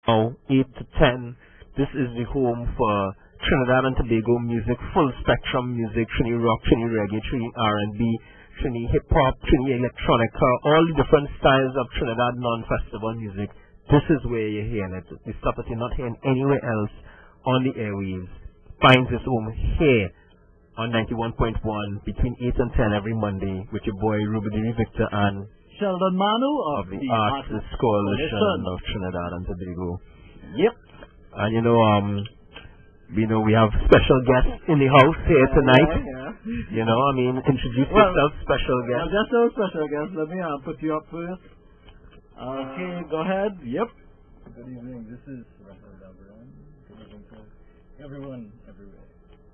Now, 8 to 10, this is the home for Trinidad and Tobago music, full spectrum music, Trini rock, Trini reggae, Trini R&B, Trini hip-hop, Trini electronica, all the different styles of Trinidad non-festival music. This is where you're hearing it. The stuff that you're not hearing anywhere else on the airwaves finds its home here on 91.1 between 8 and 10 every Monday with your boy Rubadiri Victor and Sheldon Manoo of the Heartless Coalition of Trinidad and Tobago. Yep. And we have special guests in the house here tonight. Yeah. Introduce yourself, special guest. Just a special guest. Let me put you up first. Okay, go ahead. Yep. Good evening. This is Rahil Babooram. Good evening to everyone, everywhere.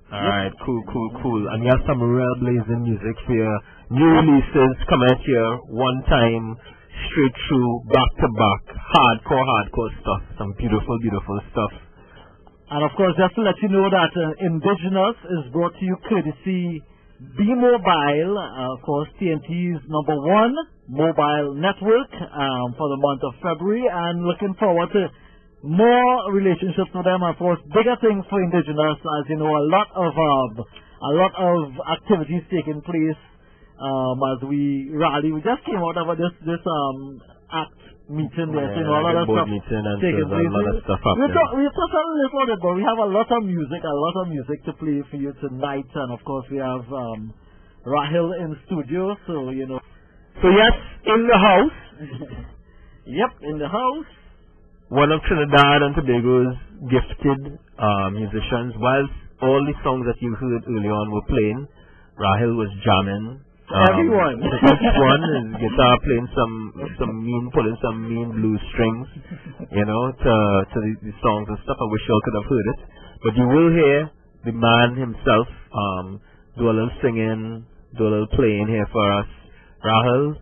Alright, cool. And you have some real blazing music for your new releases coming at you one time, straight through, back to back, hardcore stuff. Some beautiful stuff. And of course, just to let you know that Indigenous is brought to you courtesy B Mobile, of course, TNT's #1 mobile network for the month of February, and looking forward to more relationships with them. Of course, bigger things for Indigenous, as you know, a lot of activities taking place as we rally. We just came out of this ACT meeting there, so a lot of stuff taking place. We touched on a little bit, but we have a lot of music to play for you tonight, and of course we have Rahil in studio, so So yes, in the house. Yep, in the house. One of Trinidad and Tobago's gifted musicians. Whilst all the songs that you heard early on were playing, Rahil was jamming. Everyone. Each one, his guitar playing pulling some mean blues strings, to the songs and stuff. I wish y'all could have heard it. But you will hear the man himself do a little singing, do a little playing here for us. Rahil,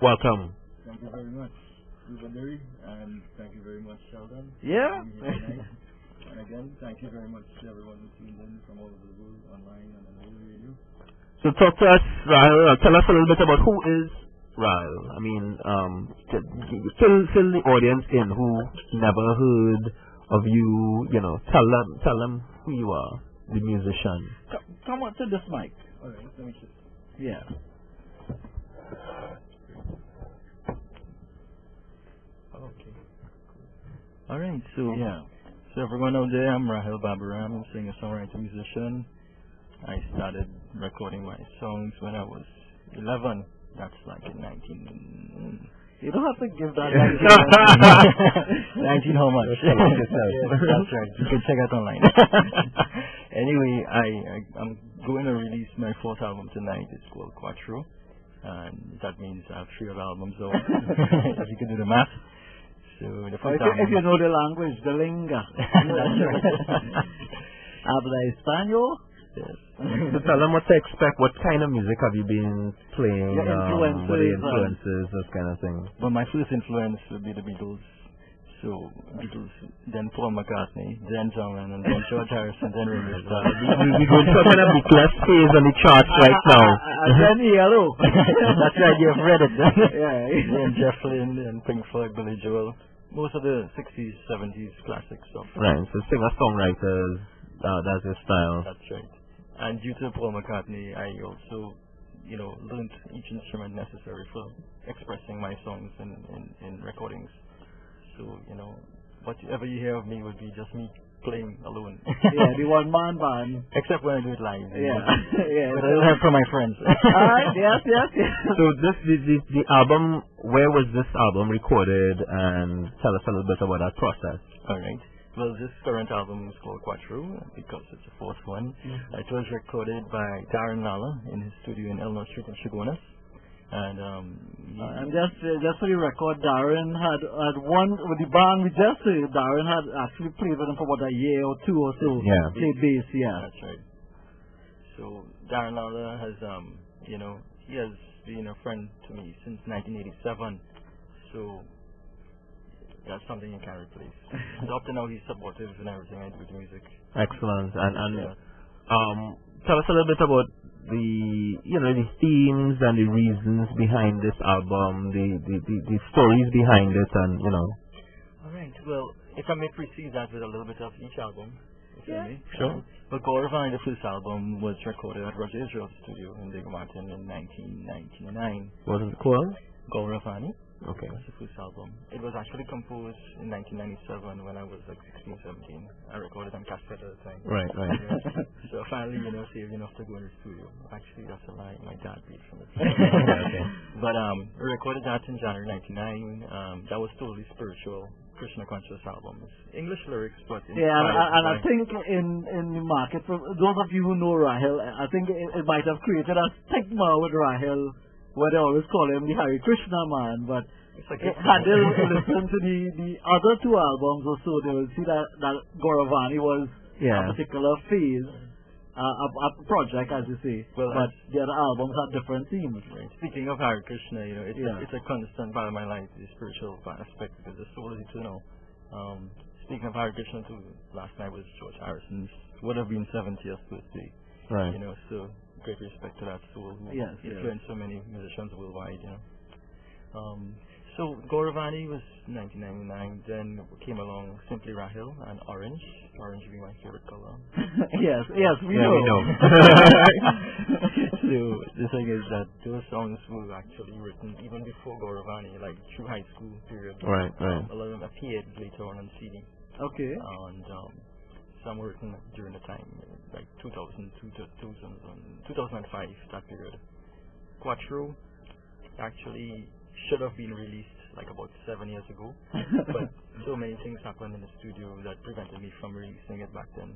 welcome. Thank you very much, Rubadiri, and thank you very much, Sheldon. Yeah. And again, thank you very much to everyone who tuned in from all over the world, online and on the radio. So talk to us, Rahil. Tell us a little bit about who is Rahil. Fill the audience in who never heard of you. Tell them who you are, the musician. Come on to this mic. Alright, let me just. Yeah. Okay. Alright, so everyone out there, I'm Rahil Babooram. I'm a singer-songwriter musician. I started recording my songs when I was 11. That's like in 19... You don't have to give that 19 how much? That's right. You can check out online. Anyway, I'm going to release my 4th album tonight. It's called Cuatro. And that means I have 3 other albums out. If you can do the math. So the first album, if you know the language, the linga. Habla español? Yes. So tell them what to expect. What kind of music have you been playing? Your influences. What are the influences, those kind of things? Well, my first influence would be the Beatles. So Beatles, then Paul McCartney, then John Lennon, then George Harrison, then Ringo Starr. We're going through a kind of Beatles phase on the charts right now. Then Yellow. That's right, you've read it. Yeah. Then Jeff Lynne and Pink Floyd, Billy Joel. Most of the 60s, 70s classic stuff. Right, so singer-songwriters, that's your style. That's right. And due to Paul McCartney, I also, learned each instrument necessary for expressing my songs in recordings. So, whatever you hear of me would be just me playing alone. Yeah, the one-man band. Except when I do it live. Yeah. But I don't have from my friends. Alright, yes. So the album, where was this album recorded, and tell us a little bit about that process. Alright. Well, this current album is called Cuatro because it's the 4th one. It was recorded by Darren Lalla in his studio in Elmore Street in Chagonas. And just for the record, Darren had one with the band we just heard. Darren had actually played with him for about a year or 2 or so. Yeah. Played bass, yeah. That's right. So Darren Lalla has he has been a friend to me since 1987. So that's something you can't replace. So up to now, he's supportive in everything I do with music. Excellent. And tell us a little bit about the themes and the reasons behind this album, the stories behind it, and All right. Well, if I may precede that with a little bit of each album, if I may. Sure. But Gauravani, the first album, was recorded at Roger Israel's studio in Big Martin in 1999. What is it called? Gauravani. Okay. That's the first album. It was actually composed in 1997 when I was like 16, 17. I recorded on cassette at the time. Right. So finally, saved enough to go in the studio. Actually, that's a lie. My dad beat from it. Okay. But we recorded that in January 99. That was totally spiritual, Krishna conscious album. It's English lyrics, but Yeah, and I think in the market, for those of you who know Rahil, I think it might have created a stigma with Rahil, where they always call him the Hare Krishna man, but had they listened to the other two albums or so, they will see that Gauravani was a particular phase, a project, as you say, but the other albums had different themes. Right. Speaking of Hare Krishna, it's a constant part of my life, the spiritual aspect, because the soul is eternal. Speaking of Hare Krishna, too, last night was George Harrison's, would have been 70th birthday. Right. So great respect to that soul who influenced so many musicians worldwide, So Gauravani was 1999, then came along Simply Rahil and Orange being my favorite color. yes, we know. So the thing is that those songs were actually written even before Gauravani, like through high school period. Right. A lot of them appeared later on CD. Okay. And some were written during the time, like 2005, that period. Cuatro actually should have been released like about 7 years ago, but so many things happened in the studio that prevented me from releasing it back then.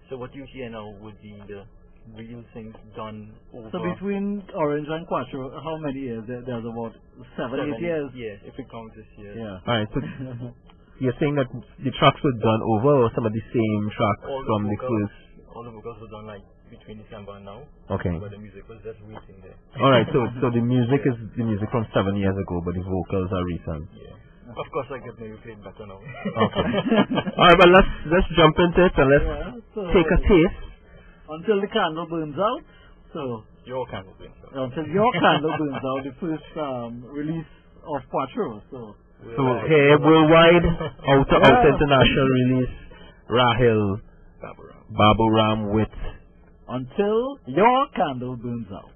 So what you hear now would be the real things done over. So between Orange and Cuatro, how many years? There's about 7, 8 years. Yeah, if we count this year. Yeah. Alright, so you're saying that the tracks were done over, or some of the same tracks from the first? All the vocals were done like between December and now. Okay. But the music was just waiting there. Alright, so the music is the music from 7 years ago, but the vocals are recent. Yeah. Of course, I could maybe play it better now. Okay. Alright, but let's jump into it and let's take a taste. Until the candle burns out. So your candle burns out. Until your candle burns out, the first release of Cuatro. So here worldwide, out international release, Rahil Babooram with Until Your Candle Burns Out.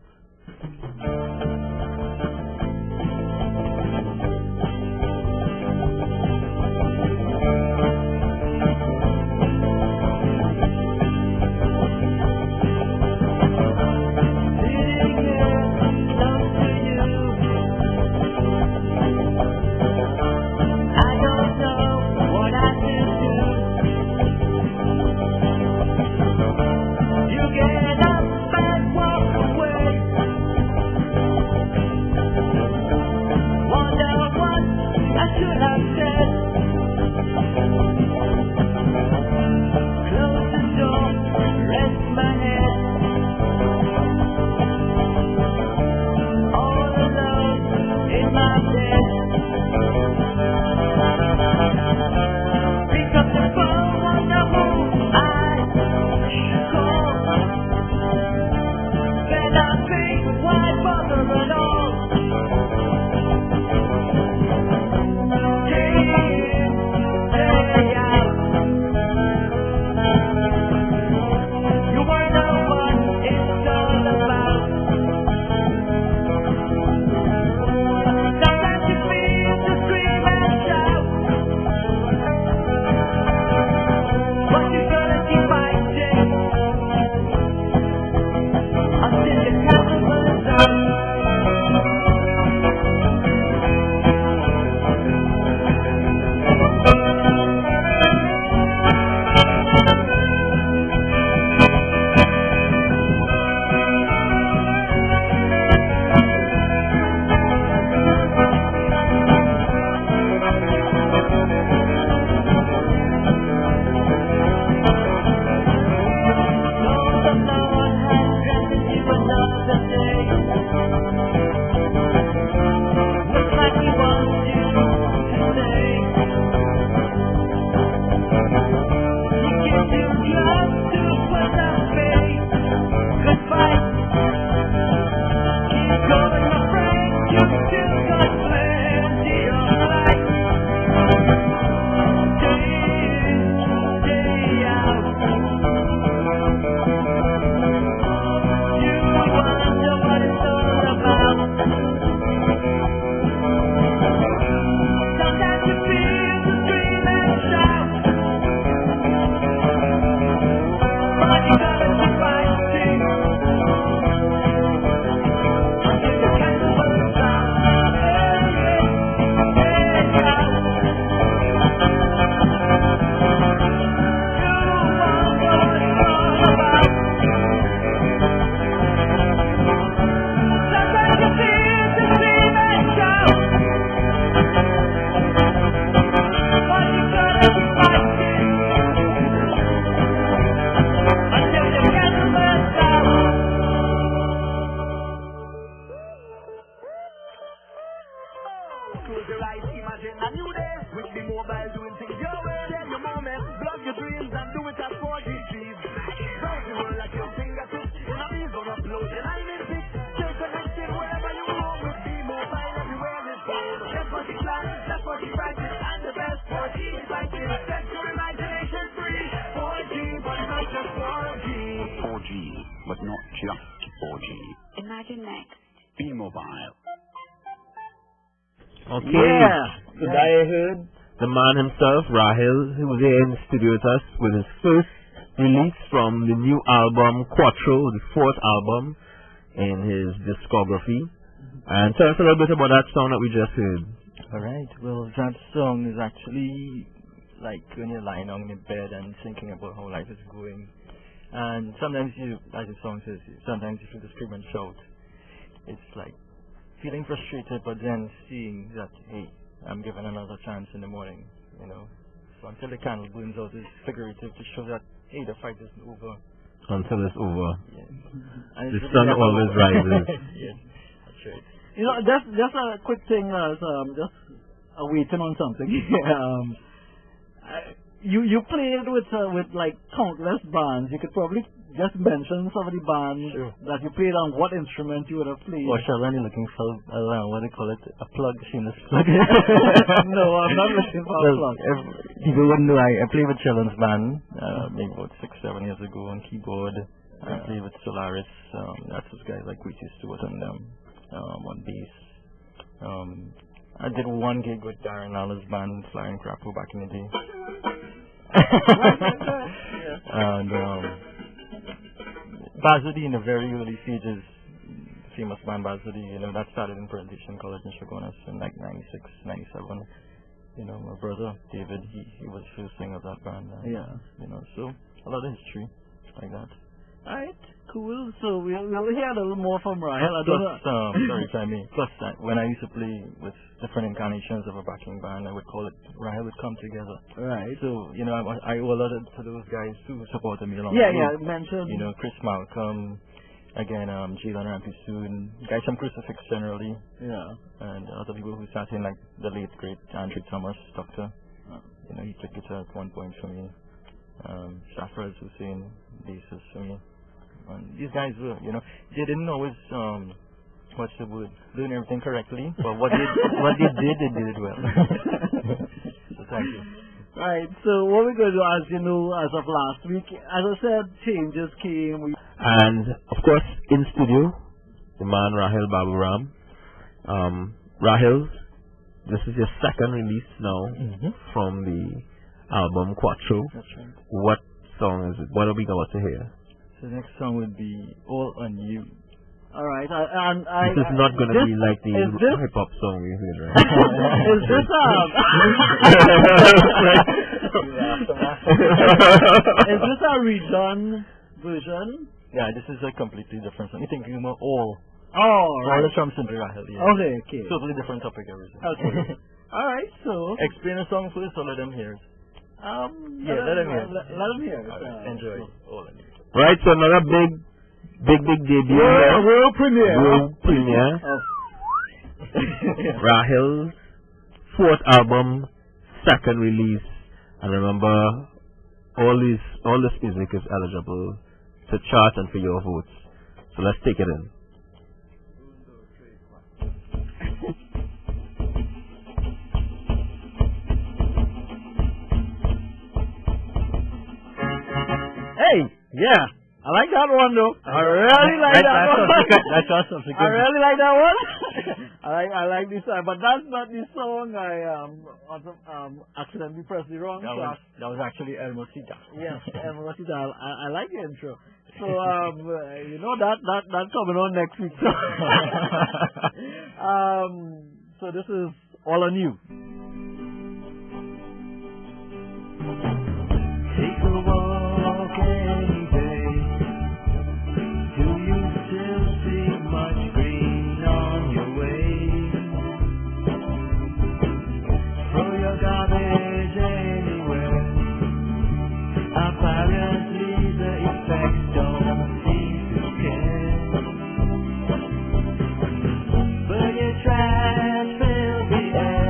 close your eyes, imagine a new day. With the mobile doing things your way, then your moment. Block your dreams and do it at 4G speed. Browse the world at your fingertips. In a bees on upload and I'm in fix. Stay connected wherever you go with the mobile everywhere this goes. That's what you plan, that's what you practice. And the best 4G devices. Set your imagination free. 4G, but not just 4G. 4G, but not just 4G. Imagine next. Be mobile. Okay. Yeah. The guy I heard, the man himself, Rahil, who was here in the studio with us with his first release from the new album, Cuatro, the fourth album in his discography. And tell us a little bit about that song that we just heard. Alright, well, that song is actually like when you're lying on your bed and thinking about how life is going. And sometimes you, as the song says, sometimes you feel the scream and shout. It's like feeling frustrated, but then seeing that, hey, I'm given another chance in the morning, you know. So until the candle burns out is figurative to show that, hey, the fight isn't over. Until it's over. Yeah. The sun always rises. Yes, that's right. You know, just a quick thing, just waiting on something. You played with like countless bands. You could probably just mention some of the bands that you played on, what instrument you would have played. Or Sheldon, you're looking for, I don't know, what do you call it? A plug, shameless plug. No, I'm not looking for a plug. People wouldn't know, I played with Sheldon's band, maybe about 6-7 years ago on keyboard. I played with Solaris, that's those guys like Queasy Stewart and them, on bass. I did one gig with Darren Lawler's band, Flying Cuatro, back in the day. And Bazadi in the very early stages, famous band Bazadi, you know, that started in Presentation College in Chagonas in like 96, 97. You know, my brother David, he was the first singer of that band. You know, so a lot of history like that. Alright, cool. So we'll hear a little more from Rahil. Sorry, if I may. Plus, when I used to play with different incarnations of a backing band, I would call it Rahil would come together. Right. So, you know, I owe a lot to those guys who supported me along the way. Yeah, mentioned. You know, Chris Malcolm, again, Sheldon Rampisoon, guys from Crucifix generally. Yeah. And other people who sat in, like the late great Andrew Thomas, Doctor. You know, he played guitar at one point for me. Shafraz Hussein, bassist for me. And these guys were, you know, they didn't always, what's the word, doing everything correctly, but what they did it well. So thank you. Right, so what we're going to do, as you know, as of last week, as I said, changes came. And, of course, in studio, the man Rahil Babooram. Rahil, this is your second release now from the album Cuatro. That's right. What song is it? What are we about to hear? So the next song would be All On You. Alright, this is not going to be like the hip hop song we heard, right? Is this is this a redone version? Yeah, this is a completely different song. You're thinking about All. Oh, right. All is from Simplyrahil, yeah. Okay. Totally different topic, everything. Okay. Alright, so. Explain the song first or let them hear it? Let them hear it. Let them hear it. Right, enjoy. All On You. Right, so another big debut. World premiere. World premiere. Rahil's fourth album, second release. And remember, all this music is eligible to chart and for your votes. So let's take it in. Hey, yeah, I like that one though. I really like that one. That's awesome. I really like that one. I like this song, but that's not the song I accidentally pressed the wrong track. That was actually Hermosita. Yes, Hermosita. I like the intro. So you know that coming on next week. So this is All On You. Take a walk any day. Do you still see much green on your way? Throw your garbage anywhere. Apparently the effects don't seem to care. Burn your trash, fill the air.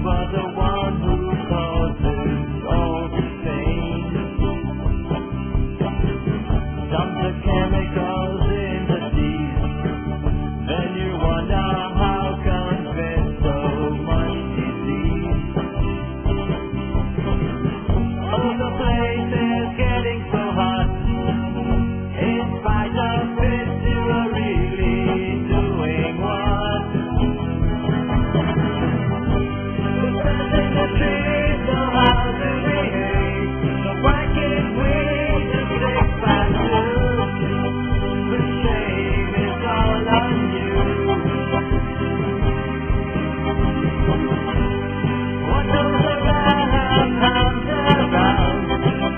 are the one who causes all the pain. Dump the chemicals in the seas, then you wonder how come there's so much disease. Oh, the place is getting so hot. In spite of it, you are really doing what? The birds in the trees know how to behave, so why can't we just take back the shame is all on you. What goes around comes around.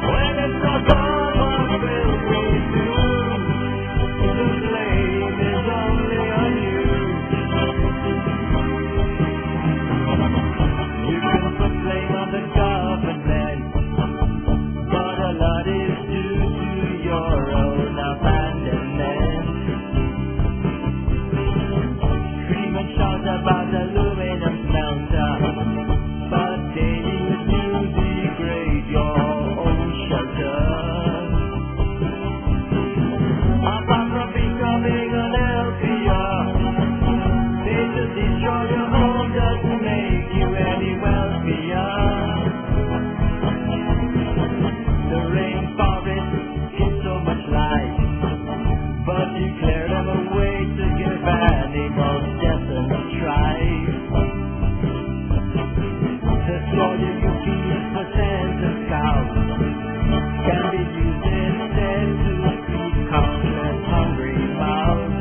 When it's all gone, what will we do? The blame is only on you. You can put blame on the government, but a lot is due to your own abandonment. Scream and shout about aluminum smelter, but they use you degrade your own shelter. Apart from becoming unhealthier, they just destroy your home, doesn't make you any wealthier. The rainforest gives so much life, but you clear them away to give animals definite strife. The soil you feed % of cows can be used instead to feed countless hungry mouths.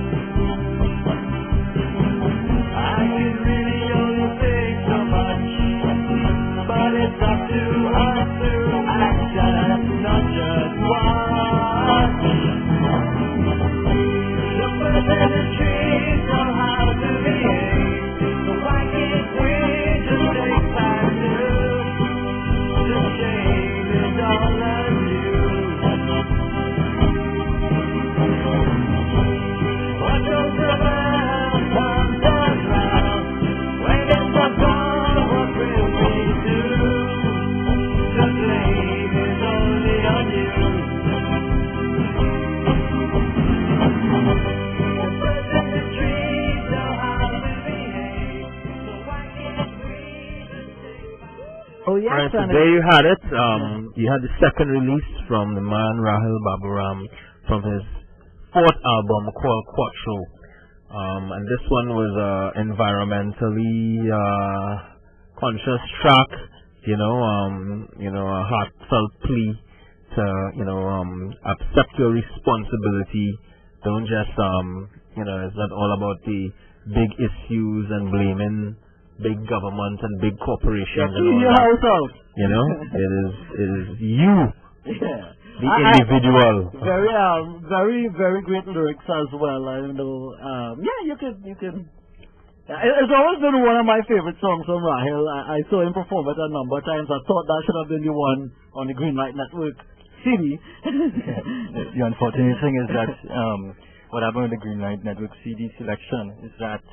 I can really only say so much, but it's up to us to act and not just watch. The birds and the trees know how to behave, so why can't we just take back the shame is all on you. What goes around comes around. When it's all gone, what will we do? The blame is only on you. The birds and the trees know how to behave, so why can't we just take back? Oh yes, Right, so and there you had it. You had the second release from the man Rahil Babooram from his fourth album called Cuatro. And this one was environmentally conscious track, a heartfelt plea to, accept your responsibility. Don't just, it's not all about the big issues and blaming big government and big corporations and clean all your that. house out. It is you, Yeah. the individual. Very, very great lyrics as well. I know. You can. It's always been one of my favorite songs from Rahil. I saw him perform it a number of times. I thought that should have been the one on the Green Light Network CD. The unfortunate thing is that what happened with the Green Light Network CD selection is that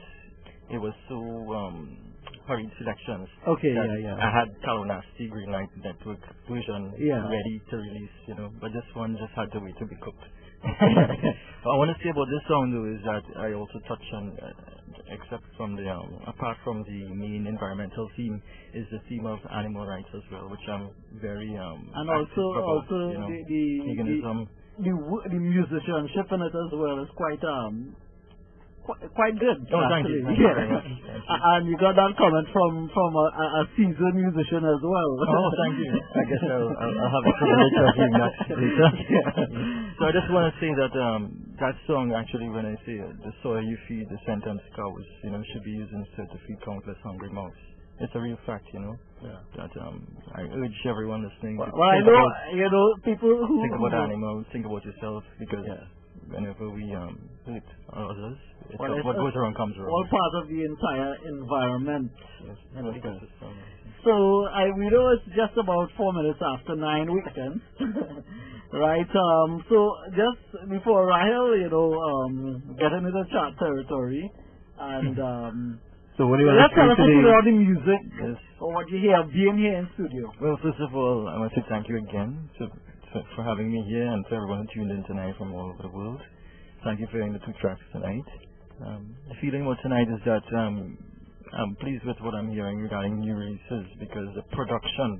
it was so hurried selections. Okay, that yeah. I had Kalonasti Green Light Network version ready to release, but this one just had to wait to be cooked. What I want to say about this song though is that I also touch on, except from the apart from the main environmental theme, is the theme of animal rights as well, which I'm very And active about, also veganism. the musicianship in it as well is quite good. Oh, thank actually. you. Thank you very much. And you got that comment from a seasoned musician as well. Oh, thank you. I guess I'll have the privilege of hearing that later. So I just want to say that that song actually, when I say the soil you feed the sentence cows, should be used instead to feed countless hungry mouths. It's a real fact, that I urge everyone listening to Well, I know, people who think about animals, think about yourself, because whenever we hurt others, what goes around comes around. All part of the entire environment. Yes, So we know it's just about 4 minutes after 9 weekends, right? So just before Rahil, get into the chart territory, and So what do you want Let's to say tell us today? about the music Yes. or what you hear being here in studio. Well, first of all, I want to thank you again for having me here and to everyone who tuned in tonight from all over the world. Thank you for hearing the 2 tracks tonight. The feeling about tonight is that I'm pleased with what I'm hearing regarding new releases because the production,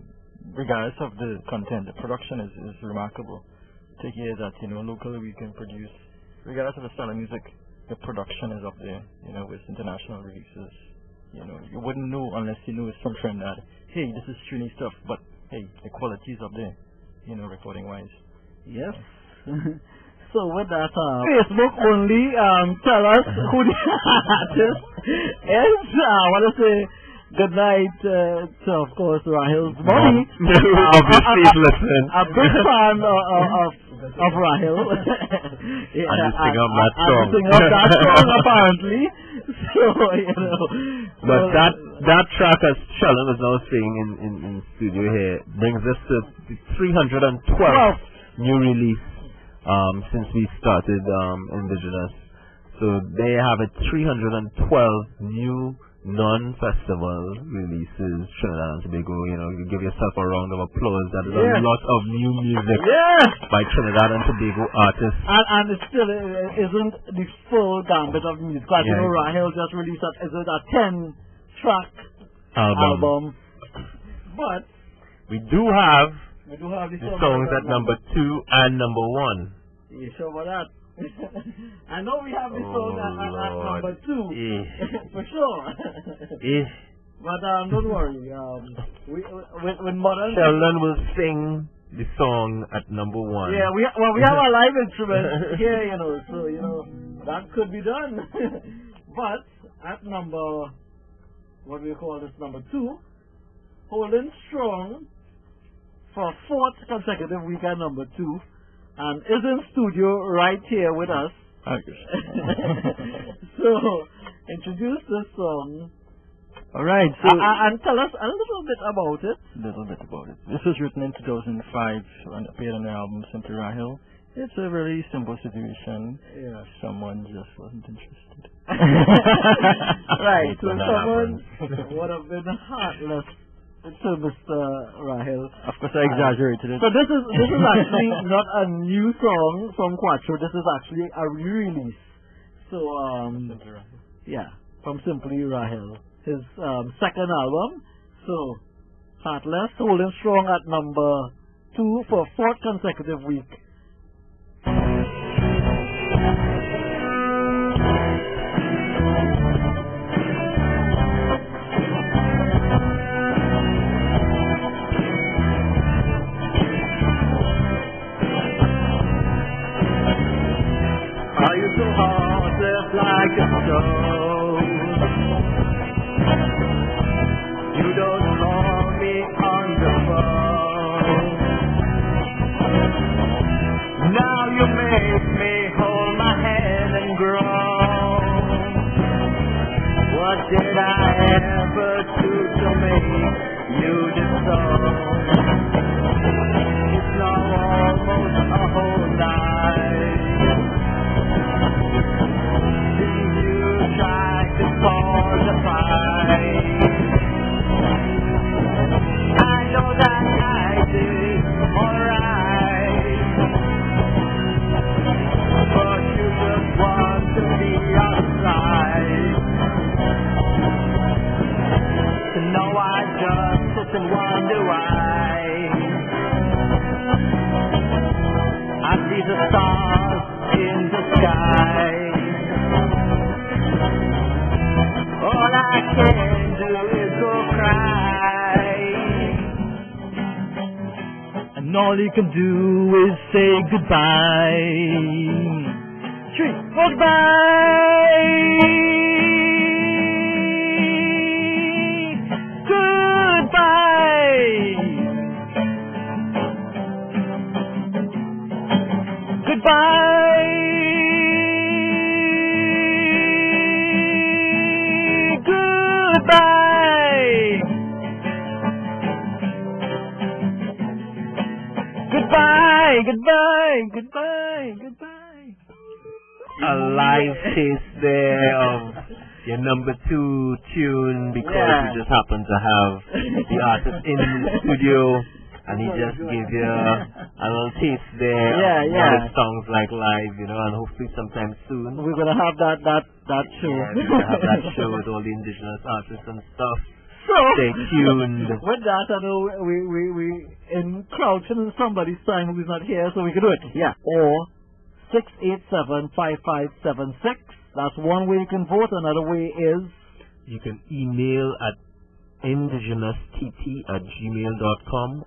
regardless of the content, the production is remarkable. To hear that, locally we can produce, regardless of the style of music, the production is up there, with international releases. You wouldn't know unless you know it's from Trinidad. Hey, this is Trini stuff, but hey, the quality is up there, recording wise. Yes. So with that, Facebook only, tell us who the artist is. I want to say good night to, of course, Rahil's mommy. Obviously, listen. A big fan of Rahil. Yeah, and you sing up that song. And sing up that song, apparently. So, But that track, as Sheldon was now saying in studio here, brings us to 312 new release since we started Indigenous. So they have a 312 new non-festival releases, Trinidad and Tobago. You give yourself a round of applause. That is a lot of new music by Trinidad and Tobago artists. And it still isn't the full gambit of music. Because Rahil just released a 10-track album. But we do have the songs at number 2 and number 1. You sure about that? I know we have the song at number 2 for sure. But don't worry. When modern Sheldon will sing the song at number 1. Yeah, we have a live instrument here, so that could be done. But at number, what do we call this, number 2, holding strong for 4th consecutive week at number 2. And is in studio right here with us. So, introduce this song. Alright, so... and tell us a little bit about it. This was written in 2005 and appeared on the album Simplyrahil. It's a really simple situation. Yeah. Someone just wasn't interested. Right, so someone would have been heartless to Mr. Rahil. Of course, I exaggerated it. So this is actually not a new song from Cuatro. This is actually a re-release. So from Simplyrahil, his second album. So Heartless, holding strong at number 2 for 4th consecutive week. Like a stone, you don't call me on the phone. Now you make me hold my head and groan. What did I ever do to make you disown? It's now almost a whole life. I know that I did alright, but you just want to be outside. So now I just sit and wonder why. I see the stars in the sky. All I can do is go cry, and all you can do is say goodbye. 3, goodbye, goodbye, goodbye. A live taste there of your number 2 tune because you just happen to have the artist in the studio and he just gave you a little taste there of what it sounds like live, you know, and hopefully sometime soon we're gonna have that show. Yeah, we're gonna have that show with all the indigenous artists and stuff. So stay tuned. With that, I know we encroaching in somebody's time who's not here, so we can do it. Yeah. Or 687-5576. That's one way you can vote. Another way is you can email at indigenouss@gmail.com.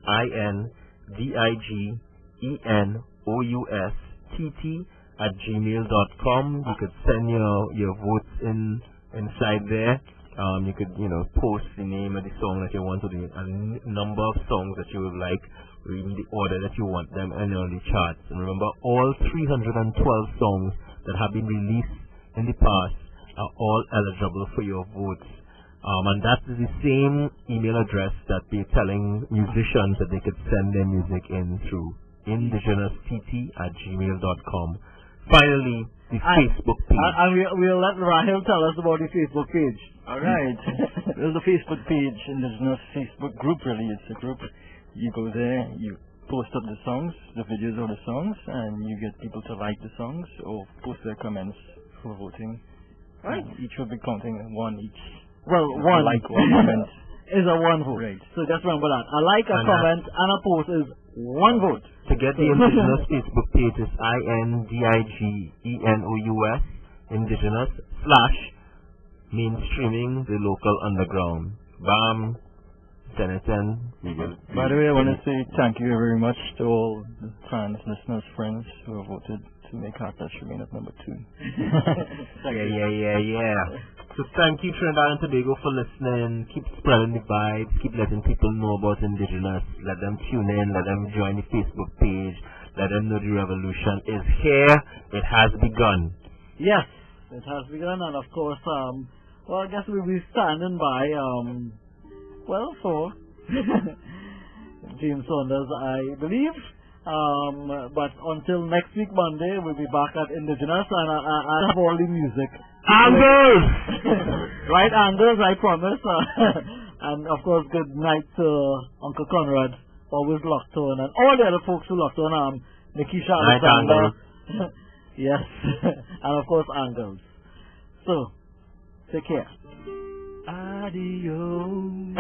INDIGENOUSTT@gmail.com. You could send your votes inside there. You could, post the name of the song that you want, or a number of songs that you would like, or even the order that you want them in on the charts. And remember, all 312 songs that have been released in the past are all eligible for your votes. And that is the same email address that they're telling musicians that they could send their music in through, indigenouss@gmail.com. Finally, the Facebook page. And we'll let Rahil tell us about the Facebook page. All right. There's the Facebook page, Indigenous Facebook group, really. It's a group. You go there, you post up the songs, the videos of the songs, and you get people to like the songs or post their comments for voting. Right. Each will be counting one each. Well, one like one comment is a one vote. Right. So just remember that. A like, a comment, and a post is one vote. To get the Indigenous Facebook page is INDIGENOUS Indigenous / mainstreaming the local underground. Bam. 10 and 10. By the way, I want to say thank you very much to all the fans, listeners, friends who have voted to make Heartless remain at number 2. Yeah. So thank you, Trinidad and Tobago, for listening. Keep spreading the vibes. Keep letting people know about Indigenous. Let them tune in. Let them join the Facebook page. Let them know the revolution is here. It has begun. Yes, it has begun. And of course, I guess we'll be standing by, for James Saunders, I believe. But until next week, Monday, we'll be back at Indigenous, and I have all the music. Angles! Right, Angles, I promise. And of course, good night to Uncle Conrad, always locked on, and all the other folks who locked on, Nikisha Alexander. Yes, and of course, Angles. So, take care. Adios.